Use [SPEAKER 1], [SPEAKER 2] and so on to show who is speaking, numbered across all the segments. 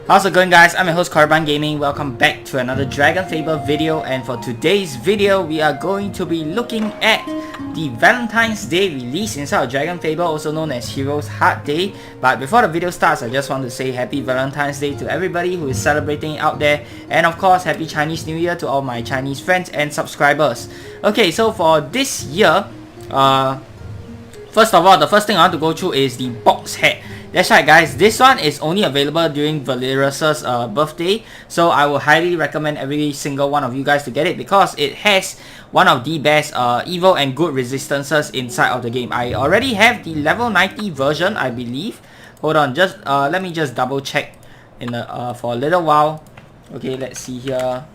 [SPEAKER 1] How's it going, guys? I'm your host Korban Gaming. Welcome back to another DragonFable video, and for today's video we are going to be looking at the Valentine's Day release inside of DragonFable, also known as Heroes Heart Day. But before the video starts, I just want to say happy Valentine's Day to everybody who is celebrating out there, and of course happy Chinese New Year to all my Chinese friends and subscribers. Okay, so for this year, first of all, the first thing I want to go through is the box hat. That's right, guys, this one is only available during Valerius's birthday, so I will highly recommend every single one of you guys to get it because it has one of the best evil and good resistances inside of the game. I already have the level 90 version, I believe. Hold on, just let me just double check in the for a little while. Okay, let's see here.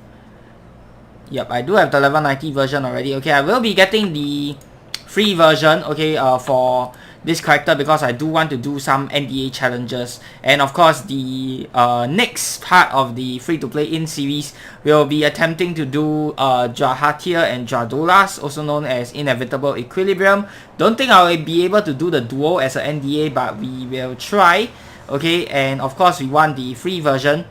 [SPEAKER 1] Yep, I do have the level 90 version already. Okay, I will be getting the free version, okay, for this character because I do want to do some NDA challenges, and of course the next part of the free-to-play in series will be attempting to do Jahatir and Dradolas, also known as Inevitable Equilibrium. Don't think I will be able to do the duo as an NDA, but we will try. Okay, and of course we want the free version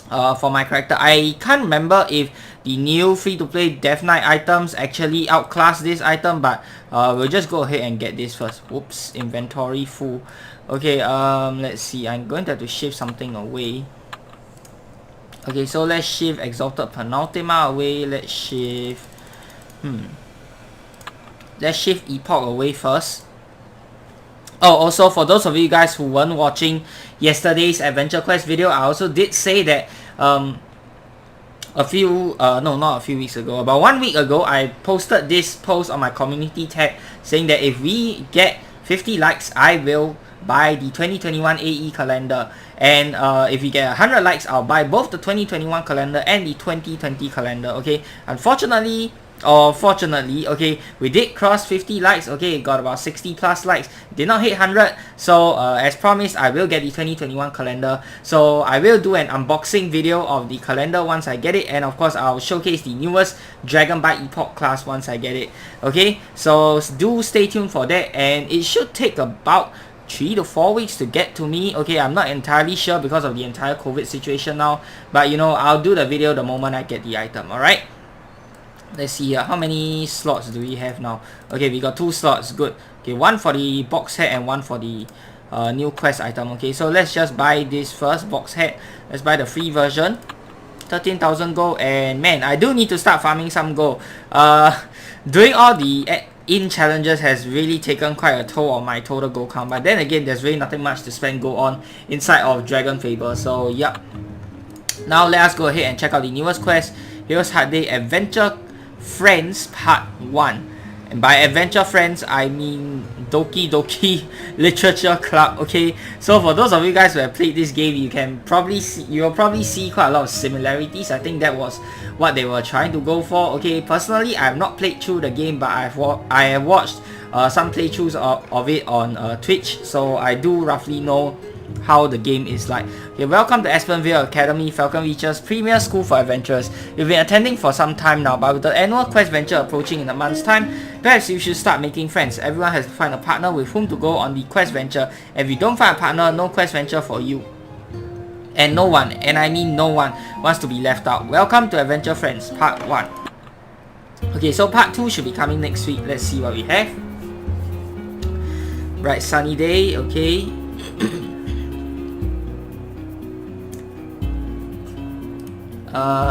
[SPEAKER 1] for my character. I can't remember if the new free-to-play Death Knight items actually outclass this item, but we'll just go ahead and get this first. Whoops, inventory full. Okay, let's see. I'm going to have to shift something away. Okay, so let's shift Exalted Penultima away. Let's shift Epoch away first. Oh, also for those of you guys who weren't watching yesterday's Adventure Quest video, I also did say that not a few weeks ago, about 1 week ago, I posted this post on my community tab saying that if we get 50 likes, I will buy the 2021 AE calendar, and if we get 100 likes, I'll buy both the 2021 calendar and the 2020 calendar. Okay, unfortunately or fortunately, okay, we did cross 50 likes. Okay, got about 60 plus likes, did not hit 100. So as promised, I will get the 2021 calendar. So I will do an unboxing video of the calendar once I get it, and of course I'll showcase the newest Dragon by Epoch class once I get it. Okay, so do stay tuned for that, and it should take about 3 to 4 weeks to get to me. Okay, I'm not entirely sure because of the entire COVID situation now, but you know, I'll do the video the moment I get the item. Alright, let's see here. How many slots do we have now? Okay, we got 2 slots. Good. Okay, one for the box hat and one for the new quest item. Okay, so let's just buy this first box hat. Let's buy the free version. 13,000 gold, and man, I do need to start farming some gold. Doing all the in challenges has really taken quite a toll on my total gold count, but then again, there's really nothing much to spend gold on inside of DragonFable. So yep, now let us go ahead and check out the newest quest, Heroes Heart Day AdventureFriends Part 1. And by AdventureFriends, I mean Doki Literature Club. Okay, so for those of you guys who have played this game, you will probably see quite a lot of similarities. I think that was what they were trying to go for. Okay, personally, I have not played through the game, but I have watched some playthroughs of it on Twitch, so I do roughly know how the game is like. Okay, welcome to Aspenville Academy, Falcon Reach's premier school for adventurers. You've been attending for some time now, but with the annual quest venture approaching in a month's time, perhaps you should start making friends. Everyone has to find a partner with whom to go on the quest venture. If you don't find a partner, no quest venture for you. And no one, and I mean no one, wants to be left out. Welcome to AdventureFriends Part 1. Okay, so Part 2 should be coming next week. Let's see what we have. Bright sunny day. Okay.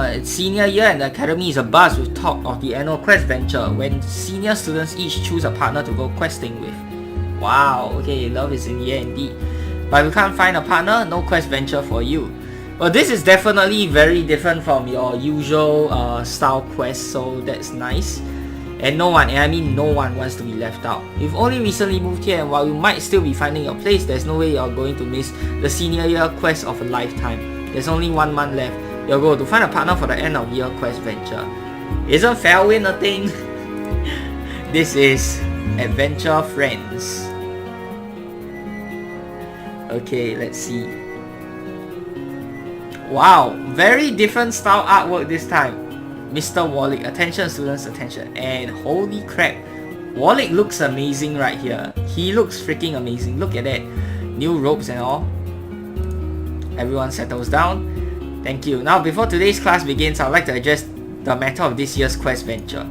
[SPEAKER 1] It's senior year and the academy is abuzz with talk of the annual quest venture when senior students each choose a partner to go questing with. Wow, okay, love is in the air indeed. But if you can't find a partner, no quest venture for you. Well, this is definitely very different from your usual style quest, so that's nice. And no one, and I mean no one, wants to be left out. You've only recently moved here, and while you might still be finding your place, there's no way you're going to miss the senior year quest of a lifetime. There's only 1 month left. You'll go to find a partner for the end of year quest venture. Isn't Fairwind a thing? This is AdventureFriends. Okay, let's see. Wow, very different style artwork this time. Mr. Wallach, attention students, attention. And holy crap, Wallach looks amazing right here. He looks freaking amazing. Look at that. New ropes and all. everyone settles down. Thank you. Now, before today's class begins, I'd like to address the matter of this year's quest venture.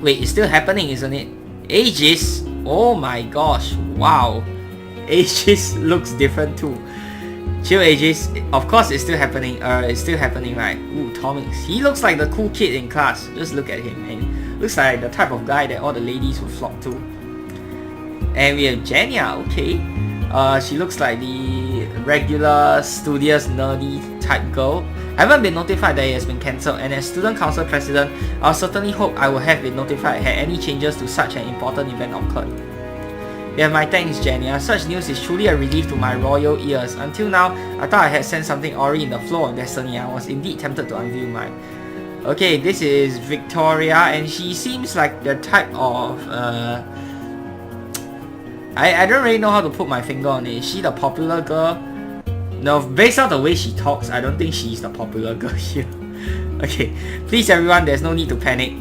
[SPEAKER 1] Wait, it's still happening, isn't it? Aegis? Oh my gosh, wow. Aegis looks different too. Chill Aegis, of course it's still happening. It's still happening, right? Ooh, Tomix. He looks like the cool kid in class. Just look at him, man. Looks like the type of guy that all the ladies will flock to. And we have Jenya, okay. She looks like the regular, studious, nerdy type girl. I haven't been notified that it has been cancelled, and as student council president, I'll certainly hope I will have been notified had any changes to such an important event occurred. Yeah, my thanks, Jenya. Such news is truly a relief to my royal ears. Until now, I thought I had sensed something awry in the flow of destiny. I was indeed tempted to unveil mine. Okay, this is Victoria, and she seems like the type of I don't really know how to put my finger on it. Is she the popular girl? No, based on the way she talks, I don't think she's the popular girl here. Okay, please everyone, there's no need to panic.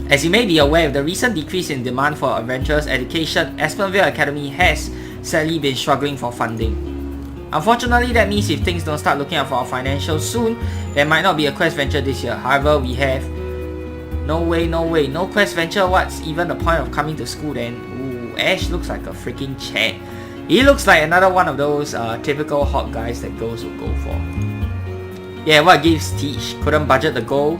[SPEAKER 1] As you may be aware, with the recent decrease in demand for adventurous education, Aspenville Academy has sadly been struggling for funding. Unfortunately, that means if things don't start looking up for our financials soon, there might not be a quest venture this year. However, we have... No way, no quest venture. What's even the point of coming to school then? Ooh, Ash looks like a freaking Chad. He looks like another one of those typical hot guys that girls would go for. Yeah, what gives Teach? Couldn't budget the goal?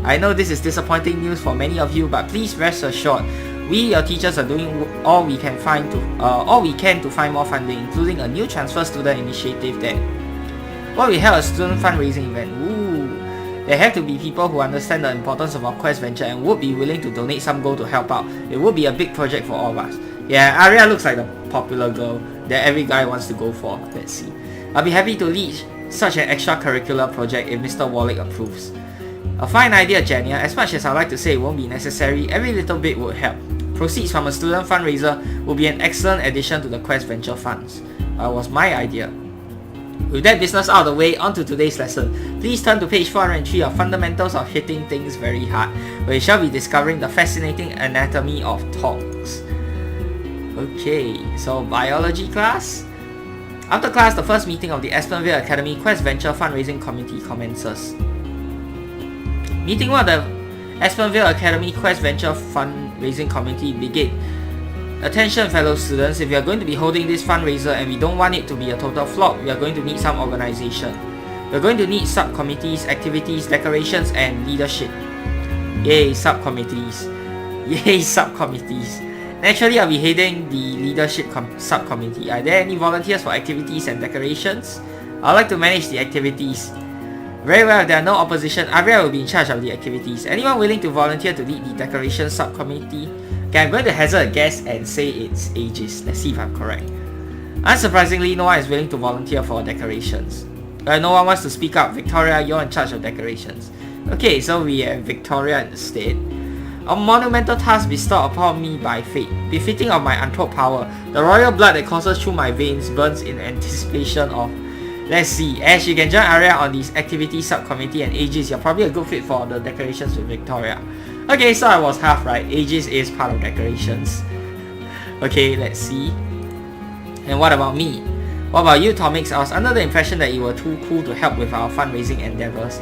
[SPEAKER 1] I know this is disappointing news for many of you, but please rest assured, we, your teachers, are doing all we can to find more funding, including a new transfer student initiative that we held a student fundraising event. Ooh, there have to be people who understand the importance of our quest venture and would be willing to donate some gold to help out. It would be a big project for all of us. Yeah, Arya looks like the popular girl that every guy wants to go for. Let's see. I'll be happy to lead such an extracurricular project if Mr. Wallach approves. A fine idea, Jenya. As much as I'd like to say it won't be necessary, every little bit would help. Proceeds from a student fundraiser will be an excellent addition to the quest venture funds. That was my idea. With that business out of the way, on to today's lesson. Please turn to page 403 of Fundamentals of Hitting Things Very Hard, where we shall be discovering the fascinating anatomy of talks. Okay, so biology class. After class, the first meeting of the Aspenville Academy Quest Venture Fundraising Committee commences. Meeting one of the Aspenville Academy Quest Venture Fundraising Committee begin. Attention fellow students, if we are going to be holding this fundraiser and we don't want it to be a total flop, we are going to need some organization. We are going to need subcommittees, activities, decorations, and leadership. Yay, subcommittees. Yay, subcommittees. Naturally, I'll be heading the leadership subcommittee. Are there any volunteers for activities and decorations? I'd like to manage the activities. Very well, if there are no opposition, Arya will be in charge of the activities. Anyone willing to volunteer to lead the decoration subcommittee? Okay, I'm going to hazard a guess and say it's Aegis. Let's see if I'm correct. Unsurprisingly, no one is willing to volunteer for decorations. No one wants to speak up. Victoria, you're in charge of decorations. Okay, so we have Victoria instead. A monumental task bestowed upon me by fate, befitting of my untold power. The royal blood that courses through my veins burns in anticipation of... Let's see, Ash, you can join Arya on this activity subcommittee, and Aegis, you're probably a good fit for the decorations with Victoria. Okay, so I was half right. Aegis is part of decorations. Okay, let's see. And what about me? What about you, Tomix? I was under the impression that you were too cool to help with our fundraising endeavors.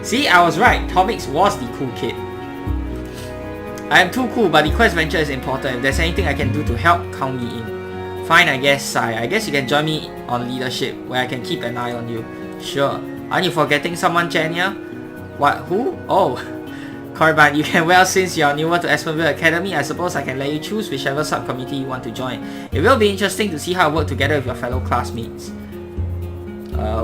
[SPEAKER 1] See, I was right. Tomix was the cool kid. I am too cool, but the quest venture is important. If there's anything I can do to help, count me in. Fine, I guess, Sai. I guess you can join me on leadership, where I can keep an eye on you. Sure. Aren't you forgetting someone, Jenya? What? Who? Oh. Korban, you can, well, since you're newer to Aspenville Academy, I suppose I can let you choose whichever subcommittee you want to join. It will be interesting to see how I work together with your fellow classmates.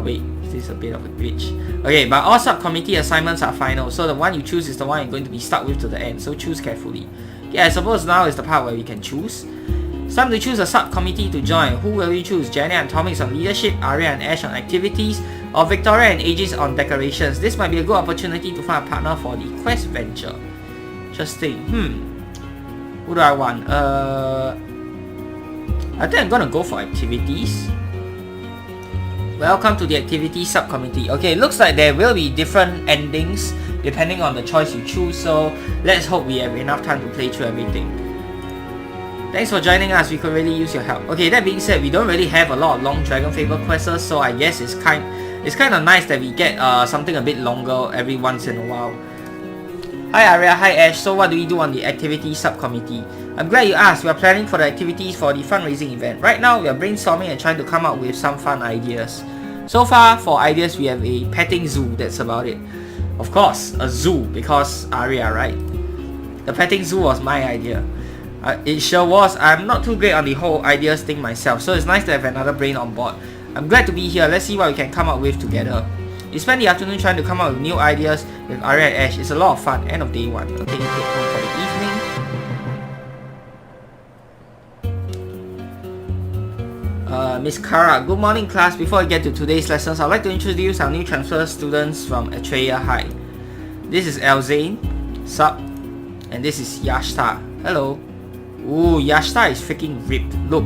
[SPEAKER 1] Wait. This is a bit of a glitch. Okay, but all subcommittee assignments are final, so the one you choose is the one you're going to be stuck with to the end, so choose carefully. Okay, I suppose now is the part where we can choose. It's time to choose a subcommittee to join. Who will you choose? Jenya and Tomix on leadership, Arya and Ash on activities, or Victoria and Aegis on decorations? This might be a good opportunity to find a partner for the quest venture. Interesting. Who do I want? I think I'm gonna go for activities. Welcome to the activity subcommittee. Okay, it looks like there will be different endings depending on the choice you choose, so let's hope we have enough time to play through everything. Thanks for joining us, we could really use your help. Okay, that being said, we don't really have a lot of long DragonFable quests, so I guess it's kind of nice that we get something a bit longer every once in a while. Hi Arya, hi Ash, so what do we do on the activities subcommittee? I'm glad you asked. We are planning for the activities for the fundraising event. Right now, we are brainstorming and trying to come up with some fun ideas. So far, for ideas, we have a petting zoo, that's about it. Of course, a zoo, because Arya, right? The petting zoo was my idea. It sure was. I'm not too great on the whole ideas thing myself, so it's nice to have another brain on board. I'm glad to be here. Let's see what we can come up with together. We spend the afternoon trying to come up with new ideas with Arya and Ash. It's a lot of fun. End of day 1. Okay, head home for the evening. Miss Kara, good morning class. Before we get to today's lessons, I'd like to introduce our new transfer students from Atreya High. This is Elzane, Sup, and this is Yashta. Hello. Ooh, Yashta is freaking ripped. Look,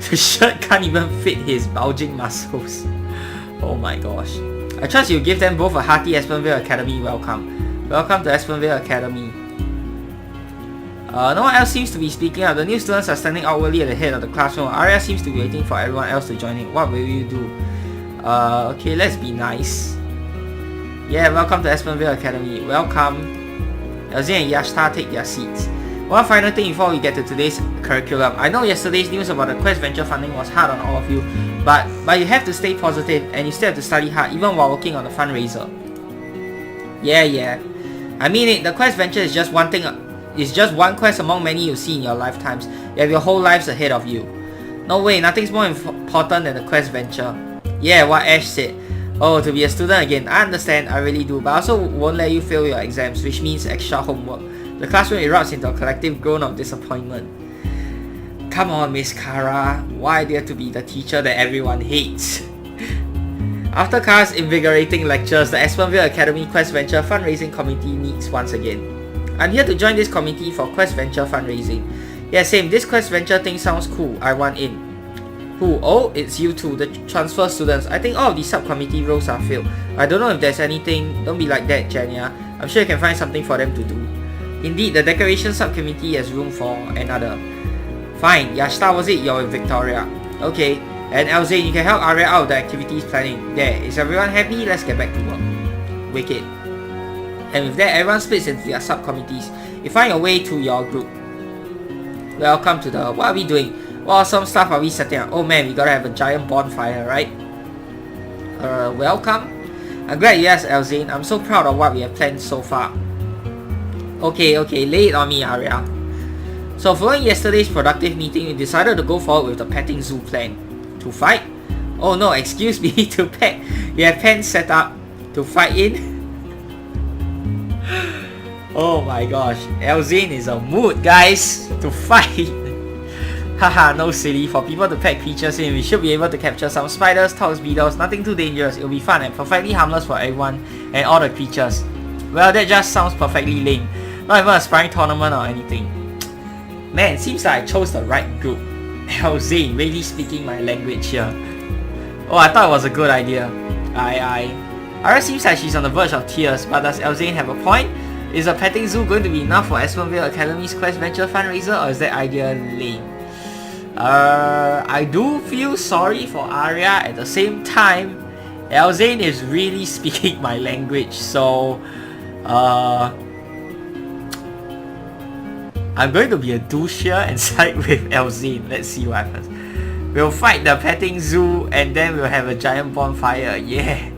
[SPEAKER 1] the shirt can't even fit his bulging muscles. Oh my gosh. I trust you give them both a hearty Aspenville Academy welcome. Welcome to Aspenville Academy. No one else seems to be speaking up. The new students are standing outwardly at the head of the classroom. Arya seems to be waiting for everyone else to join in. What will you do? Okay, let's be nice. Yeah, welcome to Aspenville Academy. Welcome. Elzane and Yashta, take their seats. One final thing before we get to today's curriculum. I know yesterday's news about the Quest Venture funding was hard on all of you, but you have to stay positive and you still have to study hard even while working on the fundraiser. Yeah. I mean it, the Quest Venture is just one thing. It's just one quest among many you see in your lifetimes. You have your whole lives ahead of you. No way, nothing's more important than the Quest Venture. Yeah, what Ash said. Oh, to be a student again. I understand, I really do, but I also won't let you fail your exams, which means extra homework. The classroom erupts into a collective groan of disappointment. Come on, Miss Kara. Why do you have to be the teacher that everyone hates? After Kara's invigorating lectures, the Aspenville Academy Quest Venture Fundraising Committee meets once again. I'm here to join this committee for Quest Venture Fundraising. Yeah, same. This Quest Venture thing sounds cool. I want in. Who? Oh, it's you two, the transfer students. I think all of the subcommittee roles are filled. I don't know if there's anything. Don't be like that, Jenya. I'm sure you can find something for them to do. Indeed, the decoration subcommittee has room for another. Fine, Yashta, was it? You're with Victoria. Okay, and Elzane, you can help Arya out with the activities planning. There, is everyone happy? Let's get back to work. Wicked. And with that, everyone splits into their subcommittees. You find your way to your group. Welcome to the... What are we doing? What awesome stuff are we setting up? Oh man, we gotta have a giant bonfire, right? Welcome. I'm glad you asked, Elzane. I'm so proud of what we have planned so far. Okay, lay it on me, Arya. So following yesterday's productive meeting, we decided to go forward with the petting zoo plan. To fight? Oh no, excuse me, to pet. We have pens set up to fight in. Oh my gosh, Elzane is a mood, guys, to fight. Haha, no silly. For people to pet creatures in, we should be able to capture some spiders, toads, beetles, nothing too dangerous. It'll be fun and perfectly harmless for everyone and all the creatures. Well, that just sounds perfectly lame. Not even a sparring tournament or anything. Man, seems like I chose the right group. Elzane, really speaking my language here. Oh, I thought it was a good idea. Arya seems like she's on the verge of tears, but does Elzane have a point? Is a petting zoo going to be enough for Aspenville Academy's Quest Venture fundraiser, or is that idea lame? I do feel sorry for Arya. At the same time, Elzane is really speaking my language, so I'm going to be a douche here and side with Elzane. Let's see what happens. We'll fight the petting zoo and then we'll have a giant bonfire. Yeah.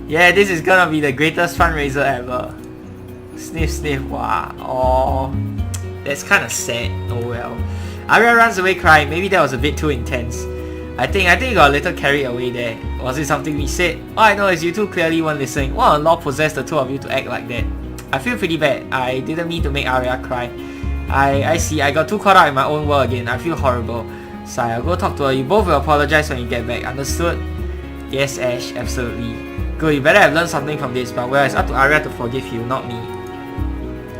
[SPEAKER 1] Yeah, this is gonna be the greatest fundraiser ever. Sniff sniff, wow. Oh, that's kinda sad. Oh well. Arya runs away crying. Maybe that was a bit too intense. I think you got a little carried away there. Was it something we said? All I know is you two clearly weren't listening. What a law possessed the two of you to act like that. I feel pretty bad. I didn't mean to make Arya cry. I see. I got too caught up in my own world again. I feel horrible. Sigh, I'll go talk to her. You both will apologize when you get back. Understood? Yes, Ash. Absolutely. Good. You better have learned something from this. But well, it's up to Arya to forgive you, not me.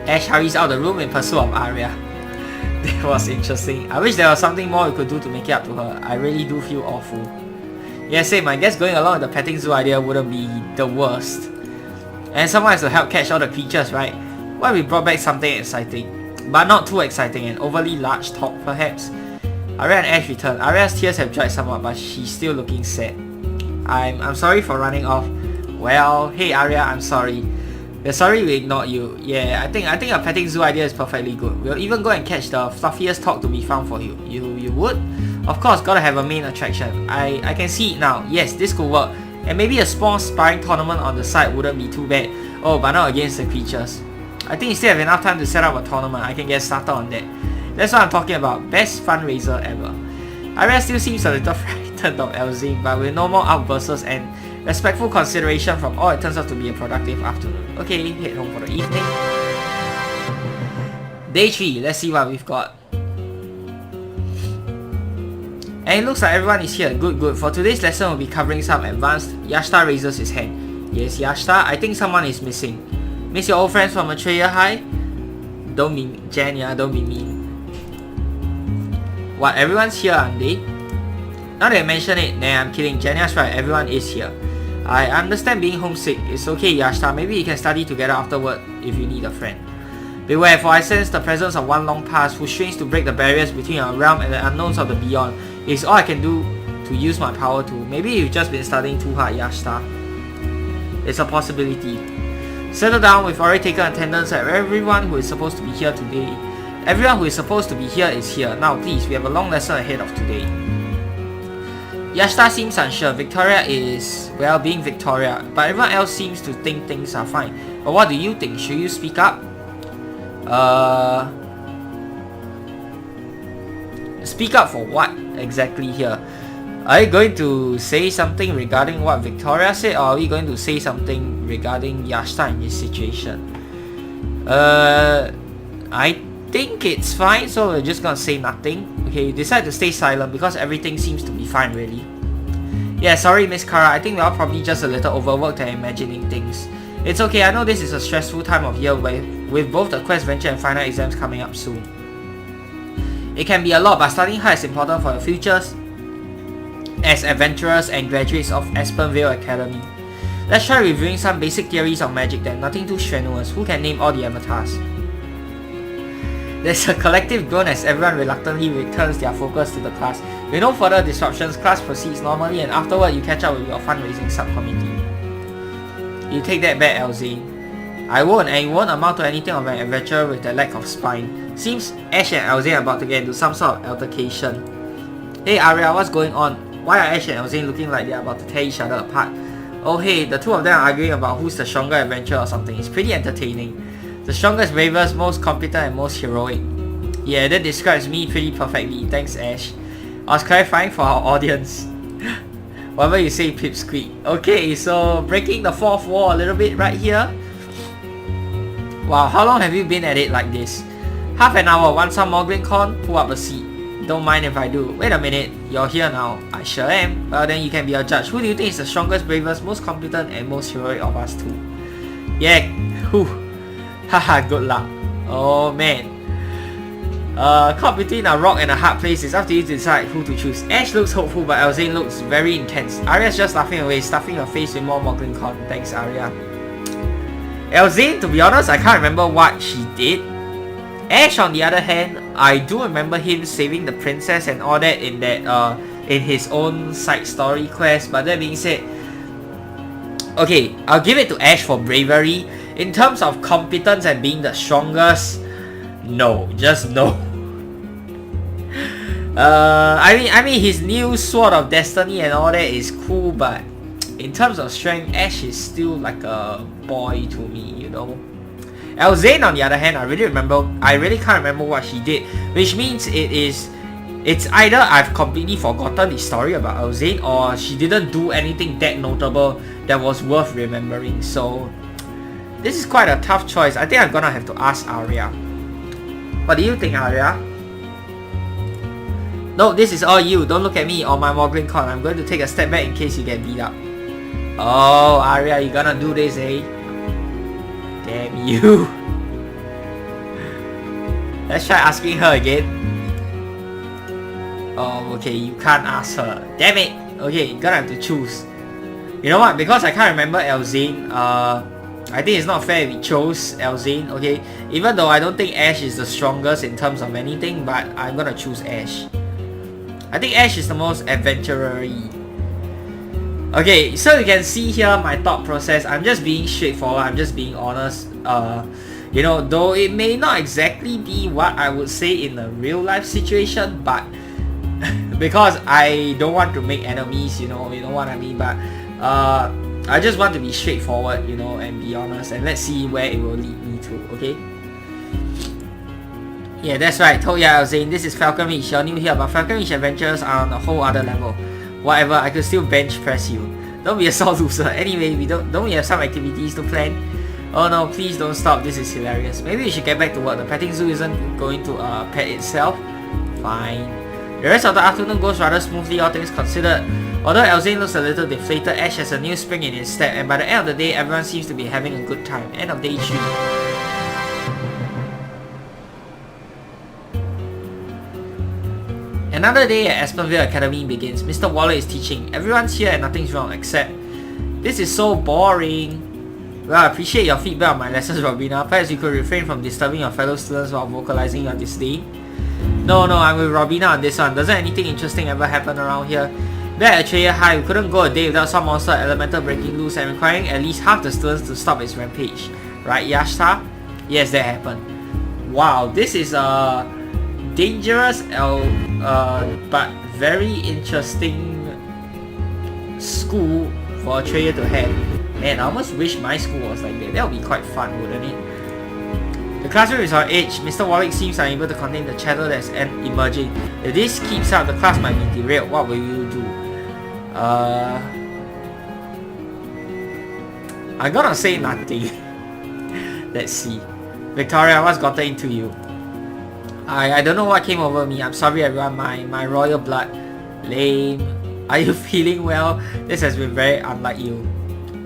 [SPEAKER 1] Ash hurries out of the room in pursuit of Arya. That was interesting. I wish there was something more we could do to make it up to her. I really do feel awful. Yeah, same. I guess going along with the petting zoo idea wouldn't be the worst. And someone has to help catch all the creatures, right? Why we brought back something exciting? but not too exciting. An overly large talk perhaps. Arya and Ash return. Arya's tears have dried somewhat, but she's still looking sad. I'm sorry for running off. Well, hey Arya, I'm sorry. We're sorry we ignored you. Yeah, I think a petting zoo idea is perfectly good. We'll even go and catch the fluffiest talk to be found for you. You would? Of course, gotta have a main attraction. I can see it now. Yes, this could work. And maybe a small sparring tournament on the side wouldn't be too bad. Oh, but not against the creatures. I think you still have enough time to set up a tournament. I can get started on that. That's what I'm talking about. Best fundraiser ever. Arya still seems a little frightened of Elzine, but with no more outbursts and respectful consideration from all, it turns out to be a productive afternoon. Okay, head home for the evening. Day 3, let's see what we've got. And it looks like everyone is here. Good. For today's lesson, we'll be covering some advanced. Yashta raises his hand. Yes, Yashta, I think someone is missing. Miss your old friends from Maitreya High? Don't be Jen, yeah, don't be mean. What, everyone's here, aren't they? Now that I mention it, nah, I'm kidding. Jenya's right, everyone is here. I understand being homesick. It's okay, Yashta. Maybe you can study together afterward if you need a friend. Beware, for I sense the presence of one long past who strains to break the barriers between our realm and the unknowns of the beyond. It's all I can do to use my power to. Maybe you've just been studying too hard, Yashta. It's a possibility. Settle down, we've already taken attendance at everyone who is supposed to be here today. Everyone who is supposed to be here is here. Now please, we have a long lesson ahead of today. Yashta seems unsure. Victoria is, well, being Victoria, but everyone else seems to think things are fine. But what do you think? Should you speak up? Speak up for what exactly here? Are you going to say something regarding what Victoria said, or are we going to say something regarding Yashta and his situation? I think it's fine, so we're just gonna say nothing. Okay, decide to stay silent because everything seems to be fine, really. Yeah, sorry Miss Kara, I think we are probably just a little overworked and imagining things. It's okay, I know this is a stressful time of year with both the quest venture and final exams coming up soon. It can be a lot, but studying hard is important for your futures as adventurers and graduates of Aspenvale Academy. Let's try reviewing some basic theories of magic then, nothing too strenuous. Who can name all the avatars? There's a collective groan as everyone reluctantly returns their focus to the class. With no further disruptions, class proceeds normally and afterward you catch up with your fundraising subcommittee. You take that back, Elzine. I won't, and it won't amount to anything of an adventurer with a lack of spine. Seems Ash and Elzine are about to get into some sort of altercation. Hey Arya, what's going on? Why are Ash and Elzine looking like they're about to tear each other apart? Oh hey, the two of them are arguing about who's the stronger adventurer or something. It's pretty entertaining. The strongest, bravest, most competent and most heroic. Yeah, that describes me pretty perfectly. Thanks Ash. I was clarifying for our audience. Whatever you say, pipsqueak. Okay, so breaking the fourth wall a little bit right here. Wow, how long have you been at it like this? Half an hour. Want some more green corn? Pull up a seat. Don't mind if I do. Wait a minute, you're here now. I sure am. Well then you can be a judge. Who do you think is the strongest, bravest, most competent and most heroic of us two? Yeah, whew. Haha, good luck. Oh man. Caught between a rock and a hard place. It's up to you to decide who to choose. Ash looks hopeful, but Elzine looks very intense. Arya's just laughing away, stuffing her face with more mockling corn. Thanks, Arya. Elzine, to be honest, I can't remember what she did. Ash, on the other hand, I do remember him saving the princess and all that in that in his own side story quest. But that being said, okay, I'll give it to Ash for bravery. In terms of competence and being the strongest, no, just no. I mean his new sword of destiny and all that is cool, but in terms of strength, Ash is still like a boy to me, you know. Elzine, on the other hand, I really can't remember what she did, which means it's either I've completely forgotten the story about Elzine, or she didn't do anything that notable that was worth remembering. So this is quite a tough choice. I think I'm gonna have to ask Arya. What do you think, Arya? No, this is all you. Don't look at me or my moggling con. I'm going to take a step back in case you get beat up. Oh, Arya, you gonna do this, eh? Damn you. Let's try asking her again. Oh, okay, you can't ask her. Damn it. Okay, you're gonna have to choose. You know what? Because I can't remember Elzine, I I think it's not fair if we chose Elzane, okay? Even though I don't think Ash is the strongest in terms of anything, but I'm gonna choose Ash. I think Ash is the most adventurer-y. Okay, so you can see here my thought process. I'm just being straightforward, I'm just being honest. You know, though it may not exactly be what I would say in a real life situation, but because I don't want to make enemies, you know what I mean, but I just want to be straightforward, you know, and be honest, and let's see where it will lead me to, okay? Yeah, that's right, told ya I was saying, this is Falcon Reach, you're new here, but Falcon Reach adventures are on a whole other level. Whatever, I could still bench press you. Don't be a sore loser. Anyway, don't we have some activities to plan? Oh no, please don't stop, this is hilarious. Maybe we should get back to work. The petting zoo isn't going to pet itself. Fine. The rest of the afternoon goes rather smoothly, all things considered. Although Elzane looks a little deflated, Ash has a new spring in his step, and by the end of the day, everyone seems to be having a good time. End of day 3. Another day at Aspenville Academy begins. Mr. Waller is teaching. Everyone's here and nothing's wrong, except this is so boring. Well, I appreciate your feedback on my lessons, Robina. Perhaps you could refrain from disturbing your fellow students while vocalizing your disdain. No, I'm with Robina on this one. Doesn't anything interesting ever happen around here? Back at Treya High, we couldn't go a day without some monster elemental breaking loose and requiring at least half the students to stop its rampage. Right, Yashta? Yes, that happened. Wow, this is a dangerous but very interesting school for Treya to have. Man, I almost wish my school was like that. That would be quite fun, wouldn't it? The classroom is on edge. Mr. Warwick seems unable to contain the chatter that's emerging. If this keeps up, the class might be derailed. What will you do? I'm gonna say nothing. Let's see. Victoria, what's gotten into you? I don't know what came over me. I'm sorry everyone, my royal blood. Lame. Are you feeling well? This has been very unlike you.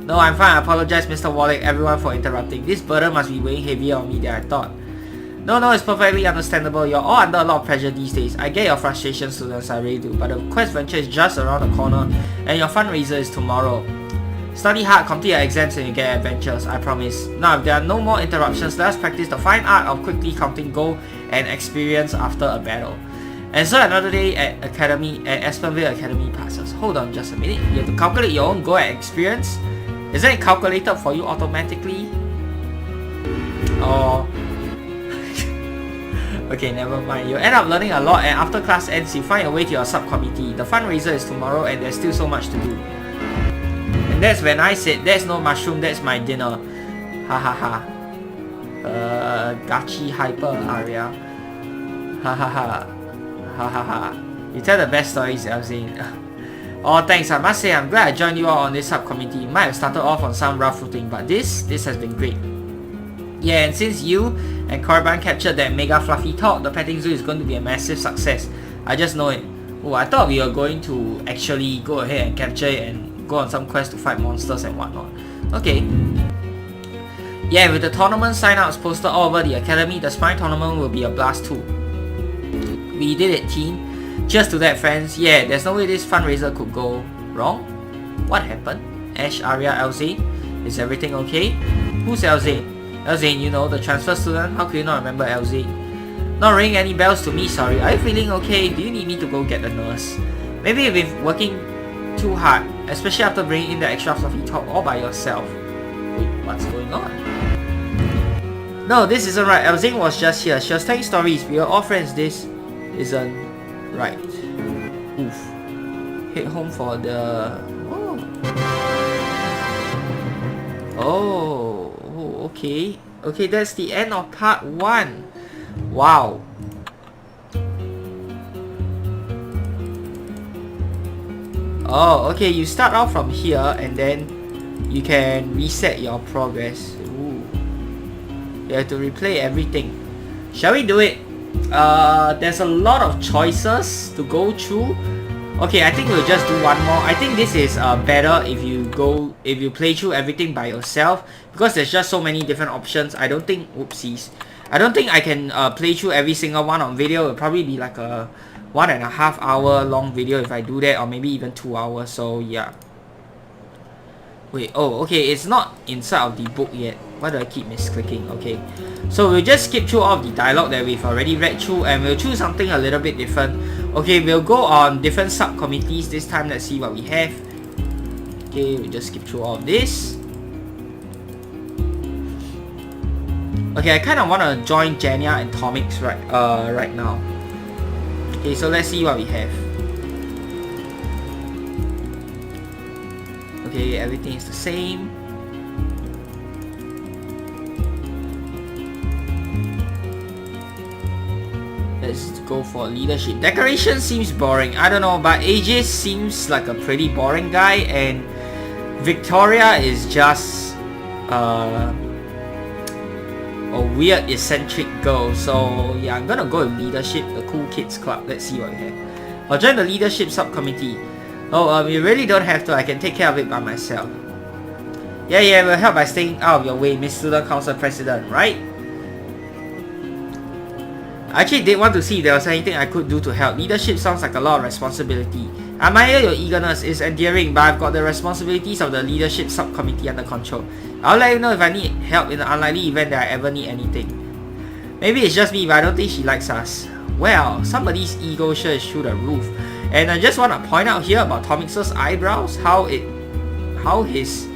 [SPEAKER 1] No, I'm fine. I apologize, Mr. Wallach, everyone, for interrupting. This burden must be weighing heavier on me than I thought. No, it's perfectly understandable. You're all under a lot of pressure these days. I get your frustration, students, I really do. But the quest venture is just around the corner, and your fundraiser is tomorrow. Study hard, complete your exams, and you get adventures, I promise. Now, if there are no more interruptions, let us practice the fine art of quickly counting gold and experience after a battle. And so another day at Aspenville Academy passes. Hold on just a minute. You have to calculate your own gold and experience. Isn't it calculated for you automatically? Or okay, never mind. You end up learning a lot, and after class ends, you find your way to your subcommittee. The fundraiser is tomorrow, and there's still so much to do. And that's when I said, "There's no mushroom. That's my dinner." Ha ha ha. Gachi hyper Aria. Ha ha ha. Ha ha ha. You tell the best stories, I was saying. Oh, thanks. I must say, I'm glad I joined you all on this subcommittee. Might have started off on some rough footing, but this has been great. Yeah, and since you and Korban captured that mega fluffy top, the petting zoo is going to be a massive success. I just know it. Oh, I thought we were going to actually go ahead and capture it and go on some quest to fight monsters and whatnot. Okay. Yeah, with the tournament sign-ups posted all over the academy, the spring tournament will be a blast too. We did it, team. Cheers to that, friends. Yeah, there's no way this fundraiser could go wrong. What happened? Ash, Arya, Elzane? Is everything okay? Who's Elzane? Elzane, you know, the transfer student? How could you not remember Elzane? Not ringing any bells to me, sorry. Are you feeling okay? Do you need me to go get the nurse? Maybe you've been working too hard, especially after bringing in the extra fluffy top all by yourself. Wait, what's going on? No, this isn't right. Elzane was just here. She was telling stories. We are all friends. This isn't right. Oof. Head home for the... Oh, okay. Okay, that's the end of part 1. Wow. Oh, okay, you start off from here and then you can reset your progress. Ooh. You have to replay everything. Shall we do it? There's a lot of choices to go through. Okay, I think we'll just do one more. I think this is better if you play through everything by yourself, because there's just so many different options. I don't think I can play through every single one on video. It'll probably be like a 1.5 hour long video if I do that, or maybe even 2 hours. So yeah. Wait, oh, okay, it's not inside of the book yet. Why do I keep misclicking? Okay, so we'll just skip through all of the dialogue that we've already read through, and we'll choose something a little bit different. Okay, we'll go on different subcommittees this time. Let's see what we have. Okay, we'll just skip through all of this. Okay, I kind of want to join Jania and Tomix right now. Okay, so let's see what we have. Okay, everything is the same. Let's go for leadership. Decoration seems boring. I don't know, but Aegis seems like a pretty boring guy, and Victoria is just a weird eccentric girl. So yeah, I'm gonna go with leadership, the cool kids club. Let's see what we have. I'll join the leadership subcommittee. Oh, you really don't have to. I can take care of it by myself. Yeah, we'll help by staying out of your way, Miss Student Council President, right? I actually did want to see if there was anything I could do to help. Leadership sounds like a lot of responsibility. I admire your eagerness, it's endearing, but I've got the responsibilities of the leadership subcommittee under control. I'll let you know if I need help in the unlikely event that I ever need anything. Maybe it's just me, but I don't think she likes us. Well, somebody's ego sure is through the roof. And I just want to point out here about Tomix's eyebrows, how his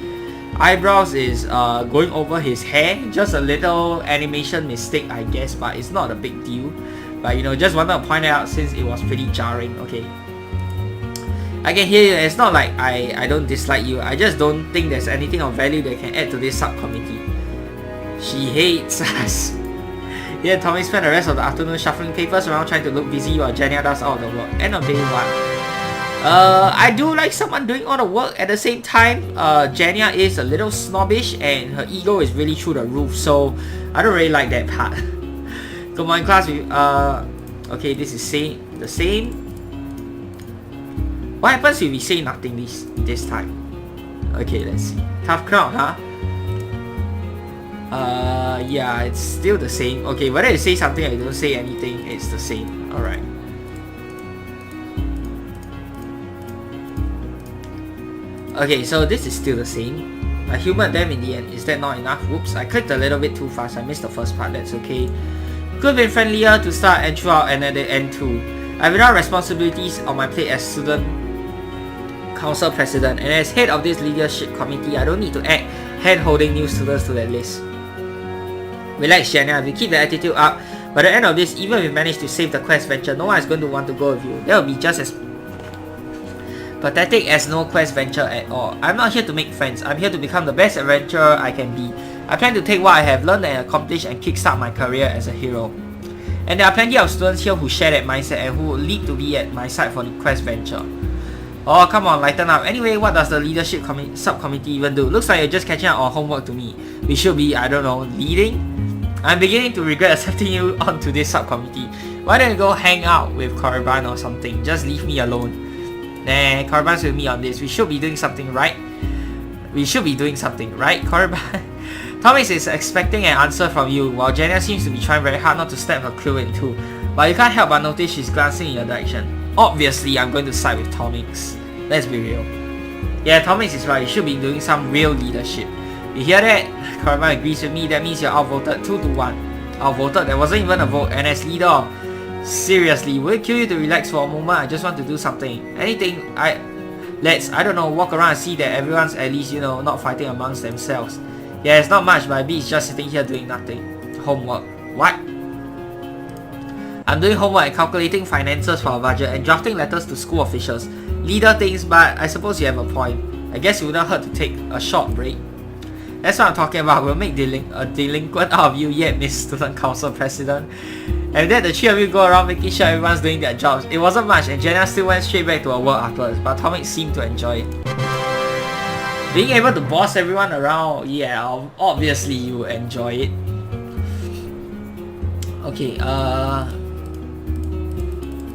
[SPEAKER 1] eyebrows is going over his hair. Just a little animation mistake, I guess, but it's not a big deal. But you know, just wanted to point it out since it was pretty jarring. Okay, I can hear you. It's not like I don't dislike you. I just don't think there's anything of value that can add to this subcommittee. She hates us. Yeah, Tommy spent the rest of the afternoon shuffling papers around trying to look busy while Jania does all the work. End of day 1. I do like someone doing all the work. At the same time, Jania is a little snobbish and her ego is really through the roof, so I don't really like that part. Good morning class. Okay, this is the same. What happens if we say nothing this time? Okay, let's see. Tough crowd, huh? Yeah, it's still the same. Okay, whether you say something or you don't say anything, it's the same. Alright. Okay, so this is still the same. I humored them in the end. Is that not enough? Whoops, I clicked a little bit too fast. I missed the first part. That's okay. Could have been friendlier to start and throughout and at the end too. I have enough responsibilities on my plate as student council president, and as head of this leadership committee, I don't need to act hand-holding new students to that list. Relax, Jania. If you keep the attitude up, by the end of this, even if we manage to save the quest venture, no one is going to want to go with you. That will be just as pathetic as no quest venture at all. I'm not here to make friends. I'm here to become the best adventurer I can be. I plan to take what I have learned and accomplished and kickstart my career as a hero. And there are plenty of students here who share that mindset and who would lead to be at my side for the quest venture. Oh, come on, lighten up. Anyway, what does the leadership subcommittee even do? Looks like you're just catching up on homework to me. We should be, I don't know, leading? I'm beginning to regret accepting you onto this subcommittee. Why don't you go hang out with Korriban or something? Just leave me alone. Nah, Korriban's with me on this. We should be doing something, right? We should be doing something, right, Korriban? Thomas is expecting an answer from you, while Jania seems to be trying very hard not to step her clue in too. But you can't help but notice she's glancing in your direction. Obviously, I'm going to side with Tomix. Let's be real. Yeah, Tomix is right. You should be doing some real leadership. You hear that? Korriban agrees with me. That means you're outvoted 2-1. Outvoted? There wasn't even a vote. And as leader, seriously, will it kill you to relax for a moment? I just want to do something. Anything. Let's, I don't know, walk around and see that everyone's at least, you know, not fighting amongst themselves. Yeah, it's not much, but it's just sitting here doing nothing. Homework. What? I'm doing homework and calculating finances for our budget and drafting letters to school officials. Leader things, but I suppose you have a point. I guess it wouldn't hurt to take a short break. That's what I'm talking about. We'll make a delinquent out of you yet, Miss Student Council President. And then the 3 of you go around making sure everyone's doing their jobs. It wasn't much, and Jania still went straight back to her work afterwards, but Tomix seemed to enjoy it. Being able to boss everyone around, yeah, obviously you enjoy it. Okay,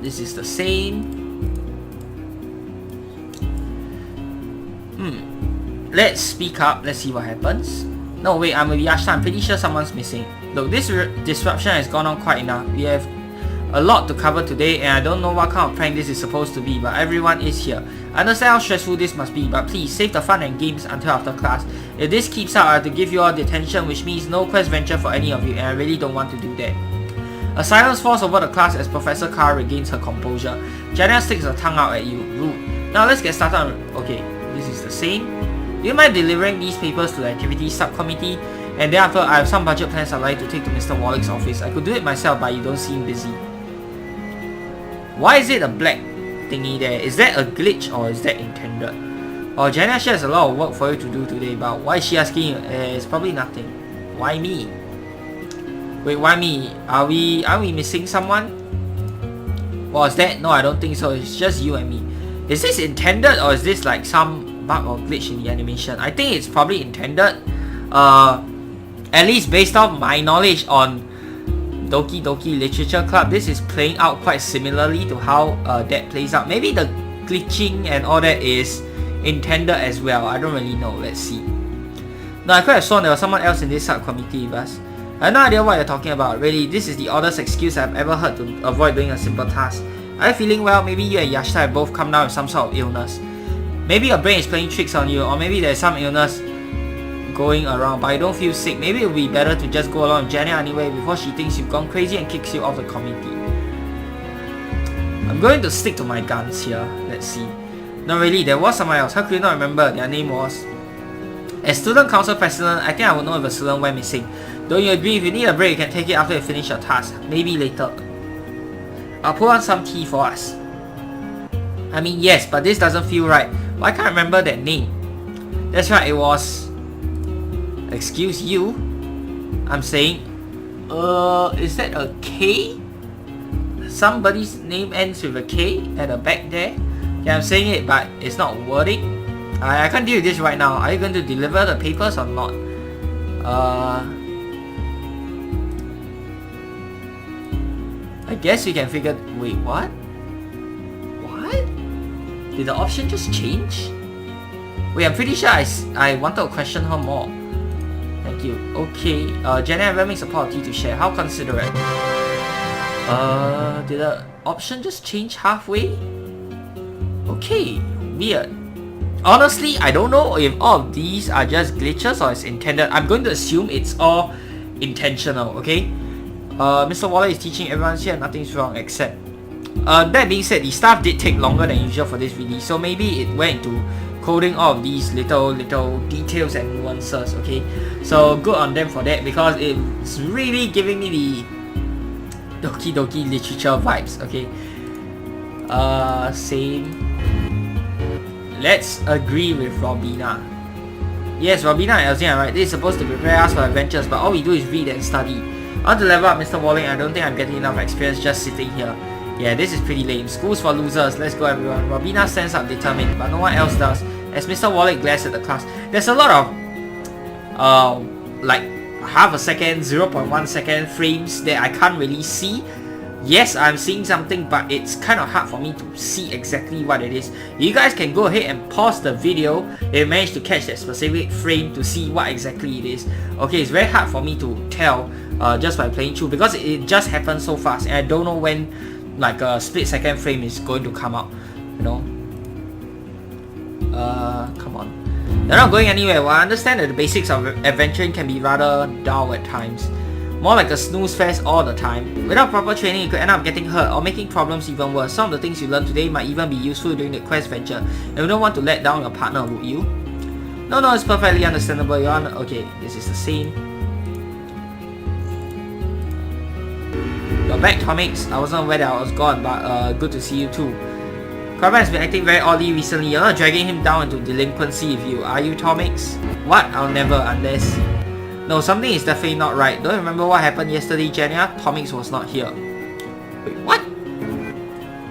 [SPEAKER 1] this is the same. Let's speak up. Let's see what happens. No, wait, I'm with Yasha. I'm pretty sure someone's missing. Look, this disruption has gone on quite enough. We have a lot to cover today, and I don't know what kind of prank this is supposed to be, but everyone is here. I understand how stressful this must be, but please save the fun and games until after class. If this keeps up, I have to give you all detention, which means no quest venture for any of you, and I really don't want to do that. A silence falls over the class as Professor Carr regains her composure. Jenna sticks her tongue out at you. Rude. Now let's get started. Okay, this is the same. Do you mind delivering these papers to the activities subcommittee? And thereafter, I have some budget plans I'd like to take to Mr. Wallach's office. I could do it myself, but you don't seem busy. Why is it a black thingy there? Is that a glitch or is that intended? Oh, Jenna, she has a lot of work for you to do today, but why is she asking you? It's probably nothing. Why me? Wait, why me? Are we missing someone? Well, is that? No, I don't think so. It's just you and me. Is this intended or is this like some bug or glitch in the animation? I think it's probably intended. At least based off my knowledge on Doki Doki Literature Club, this is playing out quite similarly to how that plays out. Maybe the glitching and all that is intended as well. I don't really know. Let's see. No, I could have sworn there was someone else in this subcommittee with us. I have no idea what you're talking about. Really, this is the oddest excuse I've ever heard to avoid doing a simple task. Are you feeling well? Maybe you and Yashita have both come down with some sort of illness. Maybe your brain is playing tricks on you, or maybe there's some illness going around, but you don't feel sick. Maybe it would be better to just go along with Jenny anyway before she thinks you've gone crazy and kicks you off the committee. I'm going to stick to my guns here. Let's see. No, really, there was someone else. How could you not remember? Their name was... As student council president, I think I would know if a student went missing. Don't you agree? If you need a break, you can take it after you finish your task. Maybe later. I'll put on some tea for us. I mean, yes, but this doesn't feel right. Why can't I remember that name? That's right, it was... Excuse you? I'm saying... is that a K? Somebody's name ends with a K at the back there? Yeah, I'm saying it, but it's not wording. I can't deal with this right now. Are you going to deliver the papers or not? I guess we can figure... Wait, what? What? Did the option just change? Wait, I'm pretty sure I wanted to question her more. Thank you. Okay, Jenny and Ren makes a pot of tea to share. How considerate. Did the option just change halfway? Okay, weird. Honestly, I don't know if all of these are just glitches or it's intended. I'm going to assume it's all intentional, okay? Mr. Waller is teaching everyone here, nothing's wrong except... that being said, the staff did take longer than usual for this release, so maybe it went into coding all of these little details and nuances, okay? So good on them for that, because it's really giving me the Doki Doki literature vibes, okay? Same. Let's agree with Robina. Yes, Robina and Elzina are right. This is supposed to prepare us for adventures, but all we do is read and study. I want to level up Mr. Walling. I don't think I'm getting enough experience just sitting here. Yeah, this is pretty lame. School's for losers. Let's go, everyone. Robina stands up determined, but no one else does. As Mr. Wallach glares at the class, there's a lot of like half a second, 0.1 second frames that I can't really see. Yes, I'm seeing something, but it's kind of hard for me to see exactly what it is. You guys can go ahead and pause the video if you manage to catch that specific frame to see what exactly it is. Okay, it's very hard for me to tell just by playing through, because it just happens so fast and I don't know when like a split second frame is going to come out, you know. Come on. They're not going anywhere. Well, I understand that the basics of adventuring can be rather dull at times. More like a snooze fest all the time. Without proper training, you could end up getting hurt or making problems even worse. Some of the things you learn today might even be useful during the quest venture, and you don't want to let down your partner, would you? No, it's perfectly understandable. Okay, this is the same. You're back, Tomix. I wasn't aware that I was gone, but good to see you too. Corbin has been acting very oddly recently. You're not dragging him down into delinquency with you, are you, Tomix? What? I'll never, unless... No, something is definitely not right. Don't you remember what happened yesterday, Jenya? Tomix was not here. Wait, what?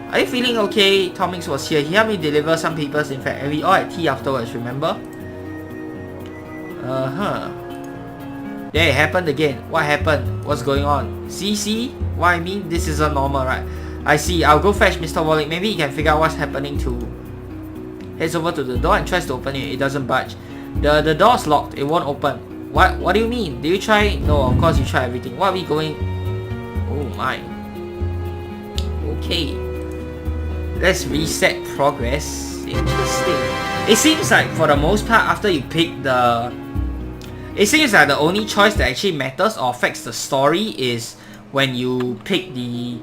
[SPEAKER 1] Are you feeling okay? Tomix was here. He helped me deliver some papers, in fact, and we all had tea afterwards, remember? There, it happened again. What happened? What's going on? See? What I mean? This isn't normal, right? I see. I'll go fetch Mr. Wallach. Maybe he can figure out what's happening too. Heads over to the door and tries to open it. It doesn't budge. The door's locked. It won't open. What do you mean? Did you try? No, of course you try everything. What are we going? Oh my. Okay. Let's reset progress. Interesting. It seems like for the most part, after you pick the... It seems like the only choice that actually matters or affects the story is when you pick the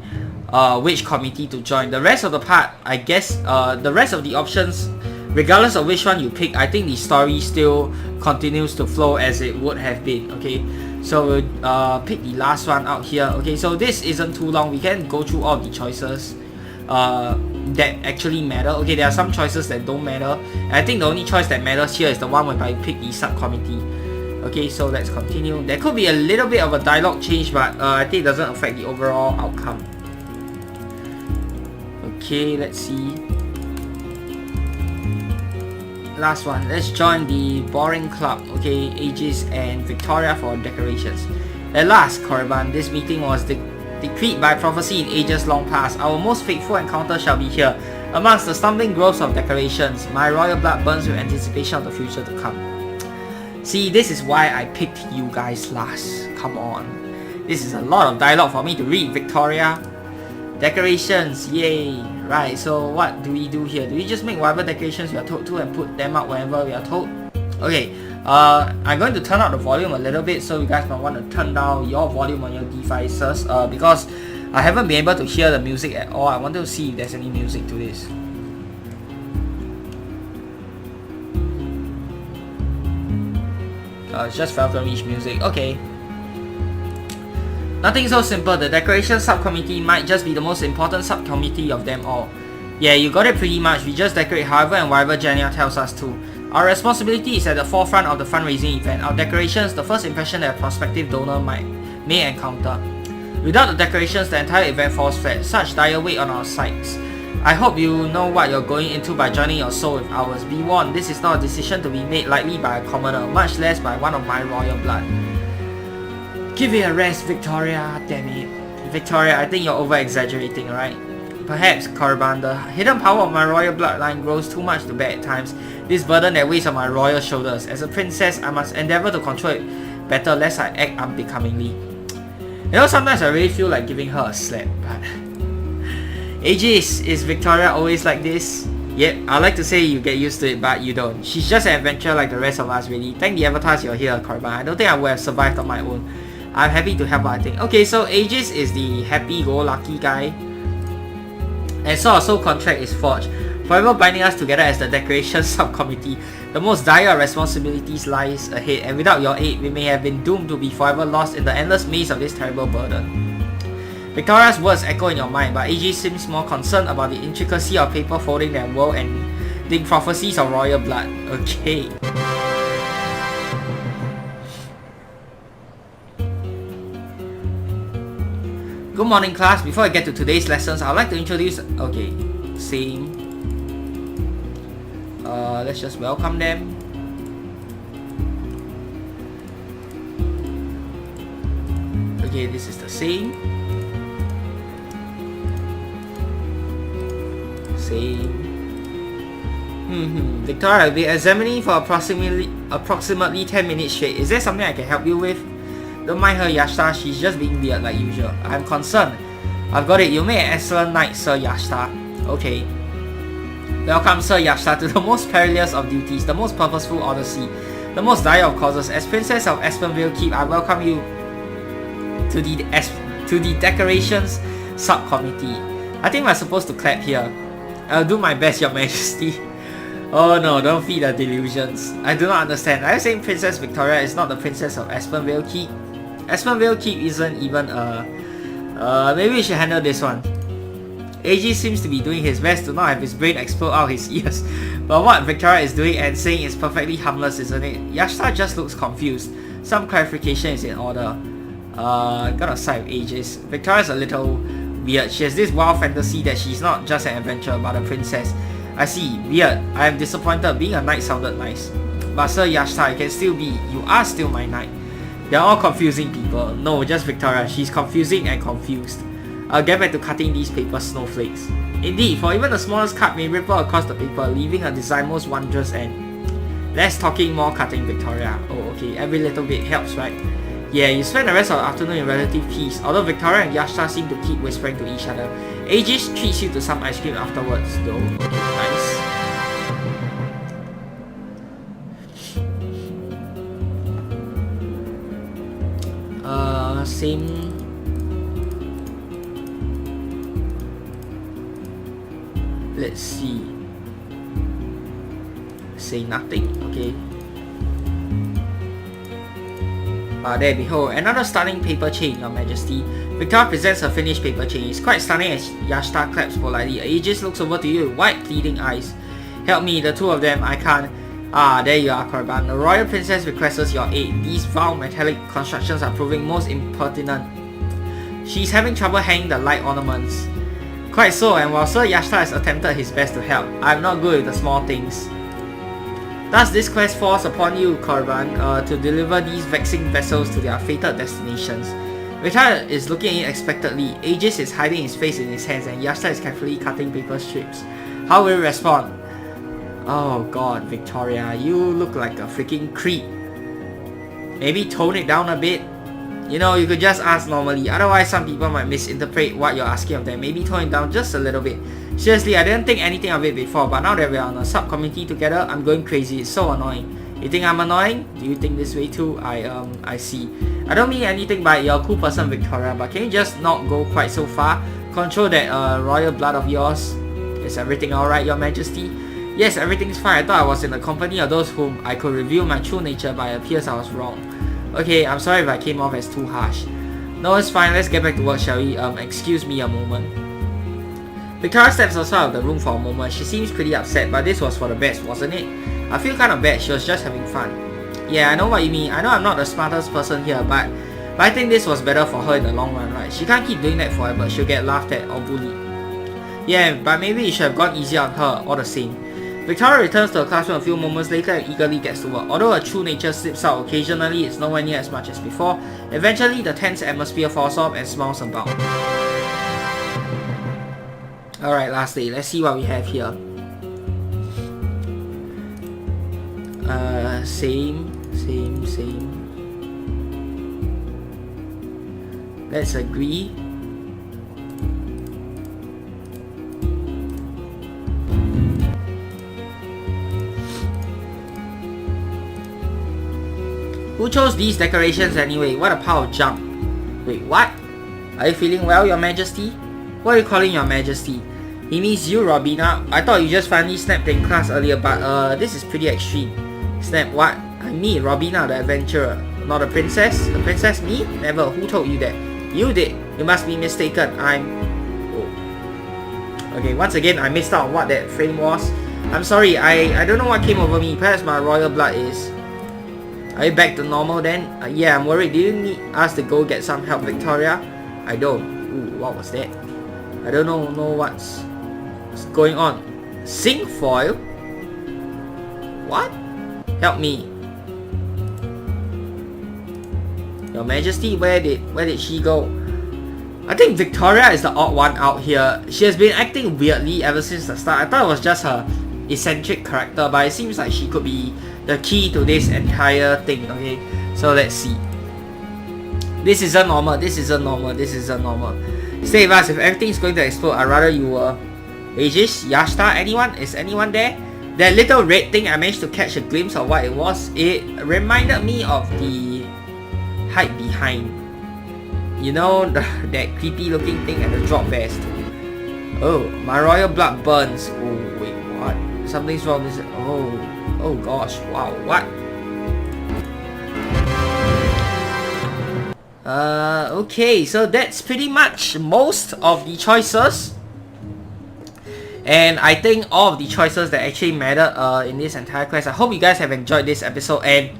[SPEAKER 1] which committee to join. The rest of the part, I guess, the rest of the options, regardless of which one you pick, I think the story still continues to flow as it would have been. Okay, so we'll pick the last one out here. Okay, so this isn't too long. We can go through all the choices that actually matter. Okay, there are some choices that don't matter, and I think the only choice that matters here is the one whereby you pick the subcommittee. Okay, so let's continue. There could be a little bit of a dialogue change, but I think it doesn't affect the overall outcome. Okay, let's see. Last one. Let's join the boring club. Okay, Aegis and Victoria for decorations. At last, Korriban, this meeting was decreed by prophecy in ages long past. Our most fateful encounter shall be here. Amongst the stumbling groves of decorations, my royal blood burns with anticipation of the future to come. See, this is why I picked you guys last. Come on. This is a lot of dialogue for me to read, Victoria. Decorations, yay. Right, so what do we do here? Do we just make whatever decorations we are told to and put them out whenever we are told? Okay, I'm going to turn up the volume a little bit, so you guys might want to turn down your volume on your devices, because I haven't been able to hear the music at all. I wanted to see if there's any music to this. It's just Falcon Reach music. Okay. Nothing so simple. The decoration subcommittee might just be the most important subcommittee of them all. Yeah, you got it pretty much. We just decorate however and whatever Jania tells us to. Our responsibility is at the forefront of the fundraising event. Our decorations, the first impression that a prospective donor may encounter. Without the decorations, the entire event falls flat. Such dire weight on our sides. I hope you know what you're going into by joining your soul with ours. Be warned, this is not a decision to be made lightly by a commoner, much less by one of my royal blood. Give it a rest, Victoria. Damn it. Victoria, I think you're over-exaggerating, right? Perhaps, Korriban, the hidden power of my royal bloodline grows too much to bear at times. This burden that weighs on my royal shoulders. As a princess, I must endeavor to control it better lest I act unbecomingly. You know, sometimes I really feel like giving her a slap, but... Aegis, is Victoria always like this? Yep, I like to say you get used to it, but you don't. She's just an adventurer like the rest of us, really. Thank the avatars you're here, Korriban. I don't think I would have survived on my own. I'm happy to help her, I think. Okay, so Aegis is the happy-go-lucky guy. And so our soul contract is forged, forever binding us together as the decoration subcommittee. The most dire responsibilities lies ahead, and without your aid, we may have been doomed to be forever lost in the endless maze of this terrible burden. Victoria's words echo in your mind, but Aegis seems more concerned about the intricacy of paper folding than world-ending prophecies of royal blood. Okay. Good morning, class. Before I get to today's lessons, I'd like to introduce... Okay, same. Let's just welcome them. Okay, this is the same. Victoria, I've been examining for approximately 10 minutes straight. Is there something I can help you with? Don't mind her, Yashta. She's just being weird like usual. I'm concerned. I've got it. You made an excellent knight, Sir Yashta. Okay. Welcome, Sir Yashta, to the most perilous of duties, the most purposeful odyssey, the most dire of causes. As Princess of Aspenvale Keep, I welcome you to the decorations subcommittee. I think we're supposed to clap here. I'll do my best, Your Majesty. Oh no, don't feed the delusions. I do not understand. Are you saying Princess Victoria is not the Princess of Aspenvale Keep? Aspenvale Keep isn't even maybe we should handle this one. Aegis seems to be doing his best to not have his brain explode out his ears. But what Victoria is doing and saying is perfectly harmless, isn't it? Yashta just looks confused. Some clarification is in order. Gotta side with Aegis. Victoria's a little weird. She has this wild fantasy that she's not just an adventurer but a princess. I see. Weird. I am disappointed. Being a knight sounded nice. But Sir Yashta, you can still be. You are still my knight. They're all confusing people. No, just Victoria. She's confusing and confused. I'll get back to cutting these paper snowflakes. Indeed, for even the smallest cut may ripple across the paper, leaving a design most wondrous end. Less talking, more cutting, Victoria. Oh, okay. Every little bit helps, right? Yeah, you spend the rest of the afternoon in relative peace, although Victoria and Yashta seem to keep whispering to each other. Aegis treats you to some ice cream afterwards, though. Okay, nice. Same. Let's see. Say nothing, okay. There, behold, another stunning paper chain, Your Majesty. Victoria presents her finished paper chain. It's quite stunning as Yashta claps politely. Aegis looks over to you with wide, pleading eyes. Help me, the two of them, I can't. There you are, Korriban. The royal princess requests your aid. These vile metallic constructions are proving most impertinent. She's having trouble hanging the light ornaments. Quite so, and while Sir Yashta has attempted his best to help, I'm not good with the small things. Thus this quest falls upon you, Korriban, to deliver these vexing vessels to their fated destinations. Victoria is looking at it expectantly. Aegis is hiding his face in his hands and Yashta is carefully cutting paper strips. How will you respond? Oh god, Victoria, you look like a freaking creep. Maybe tone it down a bit. You know, you could just ask normally, otherwise some people might misinterpret what you're asking of them. Maybe tone it down just a little bit. Seriously, I didn't think anything of it before, but now that we're on a subcommittee together, I'm going crazy. It's so annoying. You think I'm annoying? Do you think this way too? I see. I don't mean anything by you're a cool person, Victoria, but can you just not go quite so far? Control that royal blood of yours. Is everything alright, Your Majesty? Yes, everything's fine. I thought I was in the company of those whom I could reveal my true nature, but it appears I was wrong. Okay, I'm sorry if I came off as too harsh. No, it's fine. Let's get back to work, shall we? Excuse me a moment. Victoria steps outside of the room for a moment. She seems pretty upset, but this was for the best, wasn't it? I feel kind of bad. She was just having fun. Yeah, I know what you mean. I know I'm not the smartest person here, but I think this was better for her in the long run, right? She can't keep doing that forever. She'll get laughed at or bullied. Yeah, but maybe it should have gone easier on her, all the same. Victoria returns to her classroom a few moments later and eagerly gets to work. Although her true nature slips out occasionally, it's nowhere near as much as before. Eventually, the tense atmosphere falls off and smiles abound. Alright, lastly, let's see what we have here. Same. Let's agree. Who chose these decorations anyway? What a pile of junk. Wait, what? Are you feeling well, Your Majesty? What are you calling Your Majesty? He means you, Robina. I thought you just finally snapped in class earlier, but this is pretty extreme. Snap what? I'm me, Robina the adventurer. Not a princess? The princess me? Never. Who told you that? You did. You must be mistaken. Oh. Okay, once again, I missed out on what that frame was. I'm sorry, I don't know what came over me. Perhaps my royal blood is... Are you back to normal then? Yeah, I'm worried. Do you need us to go get some help, Victoria? I don't. Ooh, what was that? I don't know what's going on. Zinc foil? What? Help me. Your Majesty, where did she go? I think Victoria is the odd one out here. She has been acting weirdly ever since the start. I thought it was just her eccentric character, but it seems like she could be the key to this entire thing, okay? So let's see. This isn't normal. Stay with us. If everything's going to explode, I'd rather you were... Aegis? Yashta? Anyone? Is anyone there? That little red thing, I managed to catch a glimpse of what it was. It reminded me of the hide behind. You know, that creepy looking thing at the drop vest. Oh, my royal blood burns. Oh, wait, what? Something's wrong. Oh gosh, wow, what? Okay, so that's pretty much most of the choices. And I think all of the choices that actually matter in this entire quest. I hope you guys have enjoyed this episode, and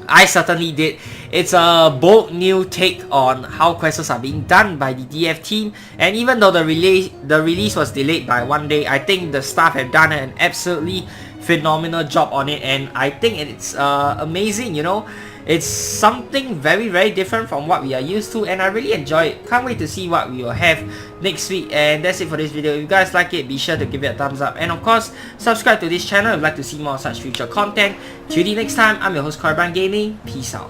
[SPEAKER 1] I certainly did. It's a bold new take on how quests are being done by the DF team, and even though the release was delayed by one day, I think the staff have done an absolutely phenomenal job on it, and I think it's amazing, you know. It's something very, very different from what we are used to, and I really enjoy it. Can't wait to see what we will have next week. And that's it for this video. If you guys like it, be sure to give it a thumbs up, and of course subscribe to this channel if you'd like to see more such future content. Till the next time, I'm your host Korriban Gaming. Peace out.